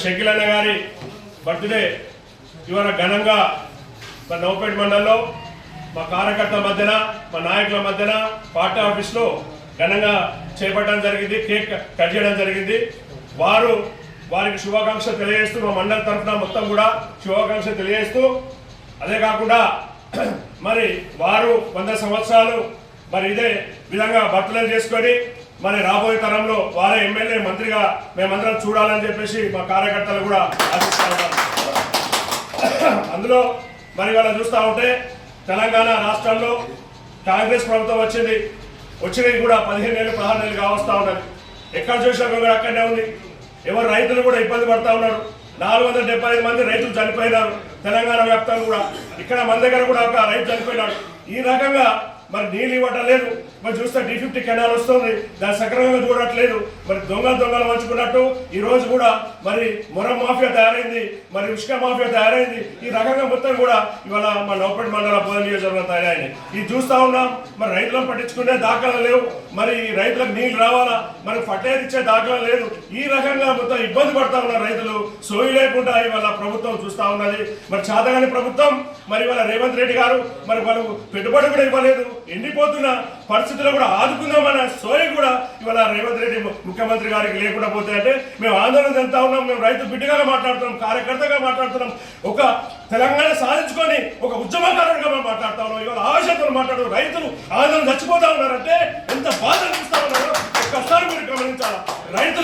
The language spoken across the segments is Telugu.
షకీల్ అన్న గారి బర్త్డే ఇవాళ ఘనంగా మా నౌపేట మండలంలో మా కార్యకర్తల మధ్యన మా నాయకుల మధ్యన పార్టీ ఆఫీస్లో ఘనంగా చేపట్టడం జరిగింది. కేక్ కట్ చేయడం జరిగింది. వారికి శుభాకాంక్షలు తెలియజేస్తూ మా మండలం తరఫున మొత్తం కూడా శుభాకాంక్షలు తెలియజేస్తూ, అదే కాకుండా మరి వారు 100 సంవత్సరాలు మరి ఇదే విధంగా బర్త్డే చేసుకొని మరి రాబోయే తరంలో వారే ఎమ్మెల్యే మంత్రిగా మేమందరం చూడాలని చెప్పేసి మా కార్యకర్తలు కూడా ఆశిస్తా ఉన్నారు. అందులో మరి వాళ్ళ చూస్తూ ఉంటే తెలంగాణ రాష్ట్రంలో కాంగ్రెస్ ప్రభుత్వం వచ్చినవి కూడా 15 ఏళ్ళు 16 ఏళ్ళు కావస్తూ ఉన్నది. ఎక్కడ చూసినా కూడా అక్కడనే ఉంది. ఎవరు రైతులు కూడా ఇబ్బంది పడతా ఉన్నారు. 475 మంది రైతులు చనిపోయినారు తెలంగాణ వ్యాప్తంగా కూడా. ఇక్కడ మన దగ్గర కూడా ఒక రైతు చనిపోయినాడు. ఈ రకంగా మరి నీళ్ళు ఇవ్వటం లేదు. మరి చూస్తే D50 కెనాల్ వస్తుంది, దాన్ని సక్రమంగా చూడట్లేదు. మరి దొంగలు పంచుకున్నట్టు ఈ రోజు కూడా మరి మొరం మాఫియా తయారైంది, మరి ఉష్క మాఫియా తయారైంది. ఈ రకంగా మొత్తం కూడా ఇవాళ మా నౌపేట మండల బోధన నియోజకవర్గం తయారైంది. ఇది చూస్తూ ఉన్నాం. మరి రైతులను పట్టించుకునే దాఖలా లేవు. మరి రైతులకు నీళ్లు రావాలా, మరి ఫర్టిలైజర్ ఇచ్చే దాఖలా లేదు. ఈ రకంగా మొత్తం ఇబ్బంది పడతా ఉన్నారు రైతులు. సోయి లేకుండా ఇవాళ ప్రభుత్వం చూస్తూ ఉన్నది. మరి చాతగాని ప్రభుత్వం. మరి ఇవాళ రేవంత్ రెడ్డి గారు మరి వాళ్ళు పెట్టుబడి కూడా ఇవ్వలేదు. ఎండిపోతున్న పరిస్థితుల్లో కూడా ఆదుకుందామన్న సోయి కూడా ఇవాళ రేవంత్ రెడ్డి ముఖ్యమంత్రి గారికి లేకుండా పోతే అంటే మేము ఆందోళన చెందుతా ఉన్నాం. మేము రైతు బిడ్డగా మాట్లాడుతున్నాం, కార్యకర్తగా మాట్లాడుతున్నాం. ఒక తెలంగాణ సాధించుకొని ఒక ఉద్యమకారుడిగా మేము మాట్లాడుతా ఉన్నాం. ఇవాళ ఆవేశంతో మాట్లాడు రైతులు ఆందోళన చచ్చిపోతా ఉన్నారంటే ఎంత బాధ అనిపిస్తా ఉన్నారు. ఒక్కసారి మీరు గమనించాలా. రైతు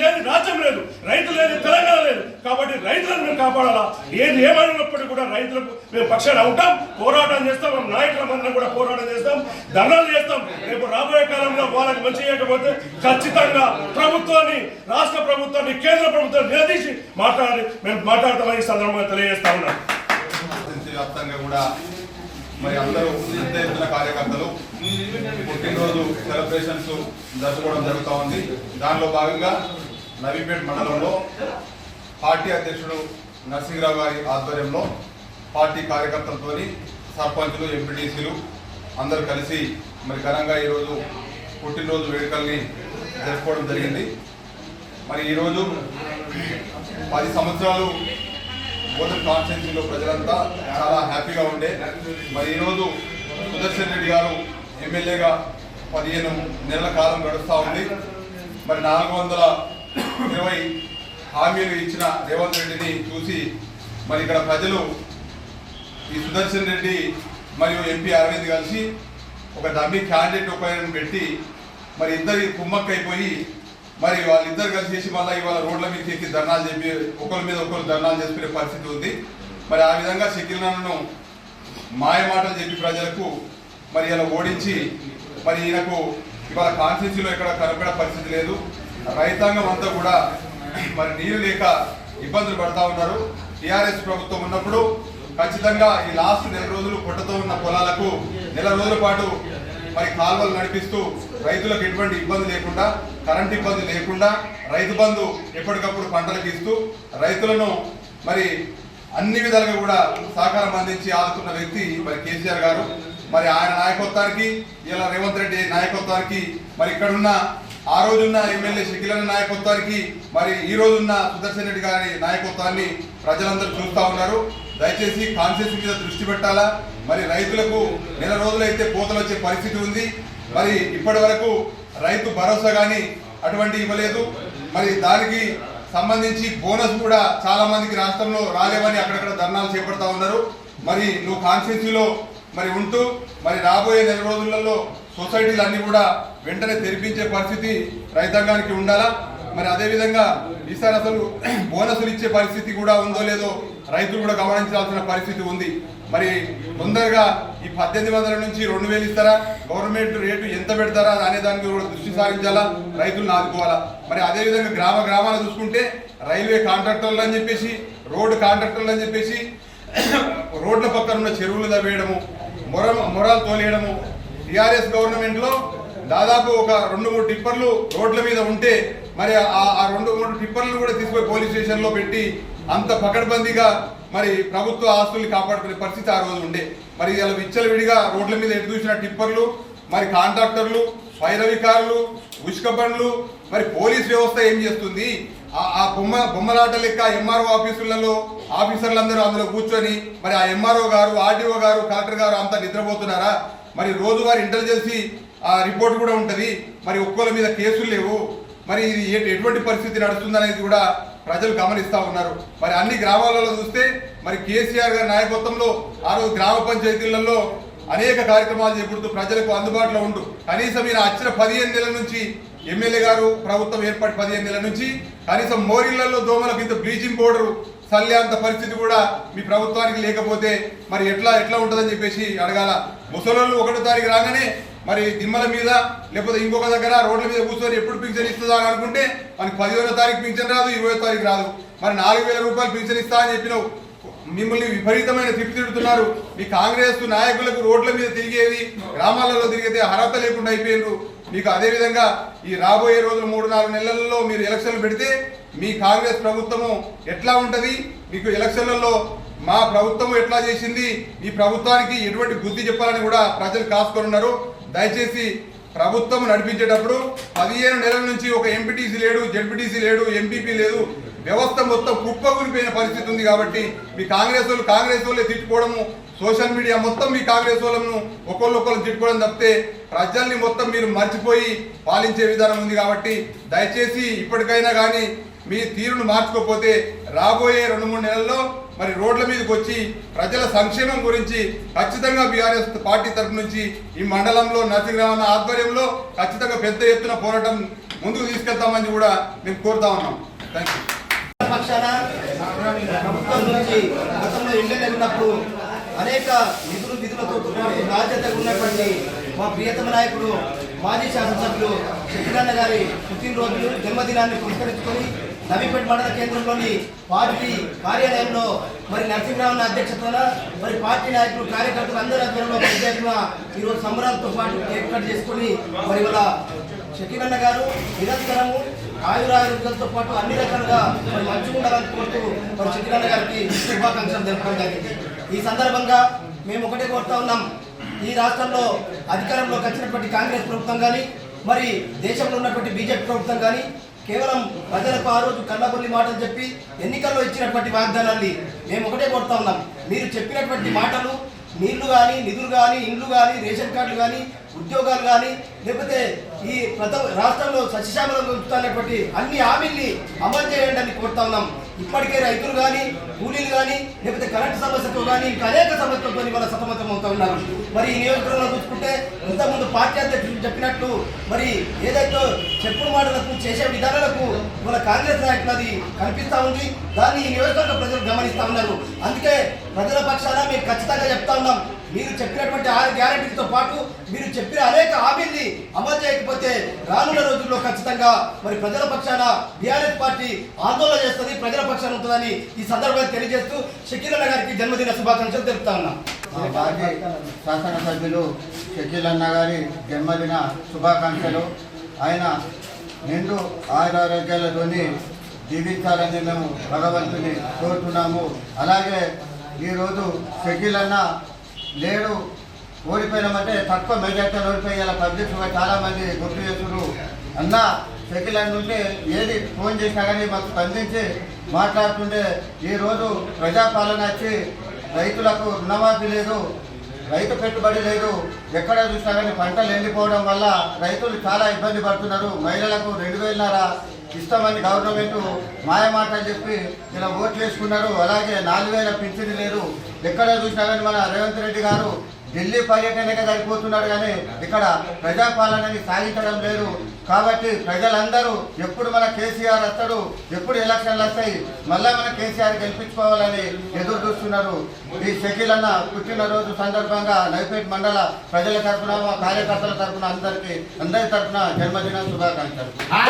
లేదు రాజ్యం లేదు, రైతు లేదు తెలంగాణ లేదు. కాబట్టి రైతులను మేము కాపాడాలా. ఏది ఏమైనప్పటికీ కూడా రైతులకు మేము పక్షాన ఉంటాం, పోరాటం చేస్తాం. మేము నాయకుల మందరం కూడా పోరాటం చేస్తాం, ధర్నాలు చేస్తాం. రేపు రాబోయే కాలంలో వాళ్ళకి మంచి చేయకపోతే ఖచ్చితంగా ప్రభుత్వాన్ని, రాష్ట్ర ప్రభుత్వాన్ని, కేంద్ర ప్రభుత్వాన్ని నిలదీసి మేము మాట్లాడతామని ఈ సందర్భంగా తెలియజేస్తా ఉన్నాం. వ్యాప్తంగా కూడా మరి అందరూ పెద్ద ఎత్తున కార్యకర్తలు పుట్టినరోజు సెలబ్రేషన్స్ జరుపుకోవడం జరుగుతూ ఉంది. దానిలో భాగంగా నవీపేట మండలంలో పార్టీ అధ్యక్షుడు నరసింహరావు గారి ఆధ్వర్యంలో పార్టీ కార్యకర్తలతో సర్పంచులు, ఎంపీటీసీలు అందరూ కలిసి మరి ఘనంగా ఈరోజు పుట్టినరోజు వేడుకల్ని జరుపుకోవడం జరిగింది. మరి ఈరోజు 10 సంవత్సరాలు బోధన్ కాన్స్టిట్యున్సీలో ప్రజలంతా చాలా హ్యాపీగా ఉండే. మరి ఈరోజు సుదర్శన్ రెడ్డి గారు ఎమ్మెల్యేగా 15 నెలల కాలం గడుస్తూ ఉంది. మరి 420 హామీలు ఇచ్చిన రేవంత్ రెడ్డిని చూసి మరి ఇక్కడ ప్రజలు ఈ సుదర్శన్ రెడ్డి మరియు ఎంపీ అరవింద్ కలిసి ఒక డమ్మీ క్యాండిడేట్ ఉపయోగం పెట్టి మరి ఇద్దరి కుమ్మక్కైపోయి మరి వాళ్ళిద్దరు కలిసి మళ్ళీ ఇవాళ రోడ్ల మీద ఎక్కి ధర్నాలు చెప్పి ఒకరి మీద ఒకరు ధర్నాలు చేసుకునే పరిస్థితి ఉంది. మరి ఆ విధంగా షకీల్ అన్నను మాయ మాటలు చెప్పి ప్రజలకు మరి ఇలా ఓడించి మరి ఈయనకు ఇవాళ కాన్స్టిట్యున్సీలో ఇక్కడ కనపడే పరిస్థితి లేదు. రైతాంగం అంతా కూడా మరి నీరు లేక ఇబ్బందులు పడతా ఉన్నారు. టీఆర్ఎస్ ప్రభుత్వం ఉన్నప్పుడు ఖచ్చితంగా ఈ లాస్ట్ 4 రోజులు పొట్టతో ఉన్న పొలాలకు 4 రోజుల పాటు మరి కాలువలు నడిపిస్తూ రైతులకు ఎటువంటి ఇబ్బంది లేకుండా, కరెంట్ ఇబ్బంది లేకుండా, రైతు బంధు ఎప్పటికప్పుడు పంటలకు ఇస్తూ రైతులను మరి అన్ని విధాలుగా కూడా సహకారం అందించి ఆదుకున్న వ్యక్తి మరి కేసీఆర్ గారు. మరి ఆయన నాయకత్వానికి ఇలా రేవంత్ రెడ్డి నాయకత్వానికి మరి ఇక్కడున్న ఆ రోజున్న ఎమ్మెల్యే షకీల్ అన్న నాయకత్వానికి మరి ఈ రోజున్న సుదర్శన్ రెడ్డి గారి నాయకత్వాన్ని ప్రజలందరూ చూస్తూ ఉన్నారు. దయచేసి కాన్స్టిట్యూన్సీ మీద దృష్టి పెట్టాలా. మరి రైతులకు 4 రోజులైతే కోతలు వచ్చే పరిస్థితి ఉంది. మరి ఇప్పటి వరకు రైతు భరోసా కానీ అటువంటి ఇవ్వలేదు. మరి దానికి సంబంధించి బోనస్ కూడా చాలా మందికి రాష్ట్రంలో రాలేవని అక్కడక్కడ ధర్నాలు చేపడతా ఉన్నారు. మరి నువ్వు కాన్స్టిట్యూన్సీలో మరి ఉంటూ మరి రాబోయే 4 రోజులలో సొసైటీలు అన్ని కూడా వెంటనే తెరిపించే పరిస్థితి రైతాంగానికి ఉండాలా. మరి అదేవిధంగా ఈసారి అసలు బోనసులు ఇచ్చే పరిస్థితి కూడా ఉందో లేదో రైతులు కూడా గమనించాల్సిన పరిస్థితి ఉంది. మరి తొందరగా ఈ 1800 నుంచి 2000 ఇస్తారా, గవర్నమెంట్ రేటు ఎంత పెడతారా అనే దాని మీద కూడా దృష్టి సారించాలా, రైతులను ఆదుకోవాలా. మరి అదేవిధంగా గ్రామాలు చూసుకుంటే రైల్వే కాంట్రాక్టర్లు అని చెప్పేసి, రోడ్డు కాంట్రాక్టర్లు అని చెప్పేసి రోడ్ల పక్కన ఉన్న చెరువులు తవ్వేయడము, మొరాలు తోలేయడము. టీఆర్ఎస్ గవర్నమెంట్లో దాదాపు ఒక 2-3 టిప్పర్లు రోడ్ల మీద ఉంటే మరి ఆ 2-3 టిప్పర్లు కూడా తీసుకుపోయి పోలీస్ స్టేషన్లో పెట్టి అంత పకడ్బందీగా మరి ప్రభుత్వ ఆస్తుల్ని కాపాడుకునే పరిస్థితి ఆ రోజు ఉండే. మరి ఇలా విచ్చలవిడిగా రోడ్ల మీద ఎటు చూసిన టిప్పర్లు, మరి కాంట్రాక్టర్లు, వైరవికారులు, ఉష్క బండ్లు, మరి పోలీస్ వ్యవస్థ ఏం చేస్తుంది? ఆ బొమ్మలాట లెక్క ఎంఆర్ఓ ఆఫీసులలో ఆఫీసర్లందరూ అందులో కూర్చొని మరి ఆ ఎంఆర్ఓ గారు, ఆర్డీఓ గారు, కలెక్టర్ గారు అంతా నిద్రపోతున్నారా? మరి రోజువారీ ఇంటెలిజెన్సీ రిపోర్ట్ కూడా ఉంటుంది. మరి ఒక్కోల మీద కేసులు లేవు. మరి ఇది ఎటువంటి పరిస్థితి నడుస్తుందనేది కూడా ప్రజలు గమనిస్తూ ఉన్నారు. మరి అన్ని గ్రామాలలో చూస్తే మరి కేసీఆర్ గారి నాయకత్వంలో ఆ రోజు గ్రామ పంచాయతీలలో అనేక కార్యక్రమాలు చేపడుతూ ప్రజలకు అందుబాటులో ఉంటూ కనీసం ఈయన వచ్చిన 15 నెలల నుంచి ఎమ్మెల్యే గారు ప్రభుత్వం ఏర్పడి 15 నెలల నుంచి కనీసం మోరిళ్లలో దోమలకు ఇంత బ్లీచింగ్ పౌడర్ చల్లే అంత పరిస్థితి కూడా మీ ప్రభుత్వానికి లేకపోతే మరి ఎట్లా ఉంటుందని చెప్పేసి అడగాల. ముసలోళ్ళు 1వ తారీఖు రాగానే మరి దిమ్మల మీద లేకపోతే ఇంకొక దగ్గర రోడ్ల మీద కూర్చొని ఎప్పుడు పింఛన్ ఇస్తుందా అని అనుకుంటే మనకి 15వ తారీఖు పింఛన్ రాదు, 20వ తారీఖు రాదు. మరి 4000 రూపాయలు పింఛన్ ఇస్తా అని చెప్పినావు. మిమ్మల్ని విపరీతమైన తిడుతున్నారు. మీ కాంగ్రెస్ నాయకులకు రోడ్ల మీద తిరిగేది, గ్రామాలలో తిరిగితే అర్హత లేకుండా అయిపోయారు. మీకు అదేవిధంగా ఈ రాబోయే రోజులు 3-4 నెలల్లో మీరు ఎలక్షన్లు పెడితే మీ కాంగ్రెస్ ప్రభుత్వము ఎట్లా ఉంటుంది? మీకు ఎలక్షన్లలో మా ప్రభుత్వం ఎట్లా చేసింది, ఈ ప్రభుత్వానికి ఎటువంటి బుద్ధి చెప్పాలని కూడా ప్రజలు కాసుకొని ఉన్నారు. దయచేసి ప్రభుత్వం నడిపించేటప్పుడు 15 నెలల నుంచి ఒక ఎంపీటీసీ లేడు, జెడ్పీటీసీ లేడు, ఎంపీపీ లేదు, వ్యవస్థ మొత్తం కుప్పకూలిపోయిన పరిస్థితి ఉంది. కాబట్టి మీ కాంగ్రెస్ వాళ్ళే తిట్టుకోవడము, సోషల్ మీడియా మొత్తం మీ కాంగ్రెస్ వాళ్ళను ఒకళ్ళొకళ్ళు తిట్టుకోవడం తప్పితే ప్రజల్ని మొత్తం మీరు మర్చిపోయి పాలించే విధానం ఉంది. కాబట్టి దయచేసి ఇప్పటికైనా కానీ మీ తీరును మార్చుకోకపోతే రాబోయే 2-3 నెలల్లో మరి రోడ్ల మీదకి వచ్చి ప్రజల సంక్షేమం గురించి ఖచ్చితంగా బీఆర్ఎస్ పార్టీ తరఫు నుంచి ఈ మండలంలో నరసింహరావు ఆధ్వర్యంలో ఖచ్చితంగా పెద్ద ఎత్తున పోరాటం ముందుకు తీసుకెళ్తామని కూడా మేము కోరుతా ఉన్నాం. Thank you. పక్షాన ప్రభుత్వం నుంచి గతంలో ఎమ్మెల్యే ఉన్నప్పుడు అనేక విధులతో బాధ్యత ఉన్నటువంటి మా ప్రియతమ నాయకుడు మాజీ శాసనసభ్యులు శశికళ గారి పుట్టినరోజులు జన్మదినాన్ని పురస్కరించుకొని నవీపేట మండల కేంద్రంలోని పార్టీ కార్యాలయంలో మరి నరసింహరావు అధ్యక్షతన మరి పార్టీ నాయకులు, కార్యకర్తలు అందరి ఆధ్వర్యంలో ప్రత్యేకంగా ఈరోజు సంబరాలతో పాటు కేక్ కట్ చేసుకొని మరి వాళ్ళ శశికళ గారు నిరంతరము ఆయురారోగ్యాలతో పాటు అన్ని రకాలుగా మరి మంచిగా ఉండాలని కోరుతూ మరి శశికళ గారికి శుభాకాంక్షలు జరపడం జరిగింది. ఈ సందర్భంగా మేము ఒకటే కోరుతా ఉన్నాం, ఈ రాష్ట్రంలో అధికారంలోకి వచ్చినటువంటి కాంగ్రెస్ ప్రభుత్వం కానీ మరి దేశంలో ఉన్నటువంటి బీజేపీ ప్రభుత్వం కానీ కేవలం ప్రజలకు ఆ రోజు కళ్ళబొల్లి మాటలు చెప్పి ఎన్నికల్లో ఇచ్చినటువంటి వాగ్దానాన్ని మేము ఒకటే కోరుతా ఉన్నాం. మీరు చెప్పినటువంటి మాటలు నీళ్లు కానీ, నిధులు కానీ, ఇండ్లు కానీ, రేషన్ కార్డులు కానీ, ఉద్యోగాలు కానీ, లేకపోతే ఈ రాష్ట్రంలో సస్యశ్యామలంగా ఉంచుతున్నటువంటి అన్ని హామీల్ని అమలు చేయండి అని కోరుతా ఉన్నాం. ఇప్పటికే రైతులు కానీ, కూలీలు కానీ, లేకపోతే కరెంటు సమస్యతో కానీ ఇంకా అనేక సమస్యలతో ఇవాళ సతమతం అవుతా ఉన్నారు. మరి ఈ నియోజకవర్గంలో చూసుకుంటే ఇంతకుముందు పార్టీ అధ్యక్షులు చెప్పినట్టు మరి ఏదైతే చెప్పుడు మాటలకు చేసే విధానాలకు ఇవాళ కాంగ్రెస్ నాయకులు అది కనిపిస్తూ ఉంది. దాన్ని ఈ నియోజకవర్గ ప్రజలు గమనిస్తూ ఉన్నారు. అందుకే ప్రజల పక్షాన మేము ఖచ్చితంగా చెప్తా ఉన్నాం, మీరు చెప్పినటువంటి 6 గ్యారెంటీలతో పాటు మీరు చెప్పిన అనేక హామీల్ని అమలు చేయకపోతే రానున్న రోజుల్లో ఖచ్చితంగా మరి ప్రజల పక్షాన బీఆర్ఎస్ పార్టీ ఆందోళన చేస్తుంది, ప్రజల పక్షాన ఉంటుందని ఈ సందర్భంగా తెలియజేస్తూ శశికళ గారికి జన్మదిన శుభాకాంక్షలు తెలుపుతా ఉన్నాం. మాజీ శాసనసభ్యులు శశికళ గారి జన్మదిన శుభాకాంక్షలు. ఆయన నిండు ఆయురారోగ్యాలతోని జీవించాలని మేము భగవంతుని కోరుతున్నాము. అలాగే ఈరోజు శశికళ లేడు, ఓడిపోయినామంటే తక్కువ మెజార్టీలో ఓడిపోయేలా పబ్లిక్గా చాలామంది గుర్తు చేస్తున్నారు. అన్న శశికళ నుండి ఏది ఫోన్ చేసినా కానీ మాకు స్పందించి మాట్లాడుతుంటే ఈరోజు ప్రజాపాలన వచ్చి రైతులకు రుణమాఫీ లేదు, రైతు పెట్టుబడి లేదు, ఎక్కడ చూసినా కానీ పంటలు ఎండిపోవడం వల్ల రైతులు చాలా ఇబ్బంది పడుతున్నారు. మహిళలకు 2000 ఇస్తామని గవర్నమెంట్ మాయమాటలు చెప్పి ఇలా ఓట్లు వేసుకున్నారు. అలాగే 4000 పింఛను లేదు. ఎక్కడ చూసినా కానీ మన రేవంత్ రెడ్డి గారు ఢిల్లీ పర్యటనగా సరిపోతున్నాడు కానీ ఇక్కడ ప్రజాపాలనని సాగించడం లేదు. కాబట్టి ప్రజలందరూ ఎప్పుడు మన కేసీఆర్ వస్తాడు, ఎప్పుడు ఎలక్షన్లు వస్తాయి, మళ్ళా మన కేసీఆర్ గెలిపించుకోవాలని ఎదురు చూస్తున్నారు. ఈ షకీల్ అన్న పుట్టినరోజు సందర్భంగా నవిపేట మండల ప్రజల తరఫున, మా కార్యకర్తల తరఫున అందరి తరఫున జన్మదిన శుభాకాంక్షలు.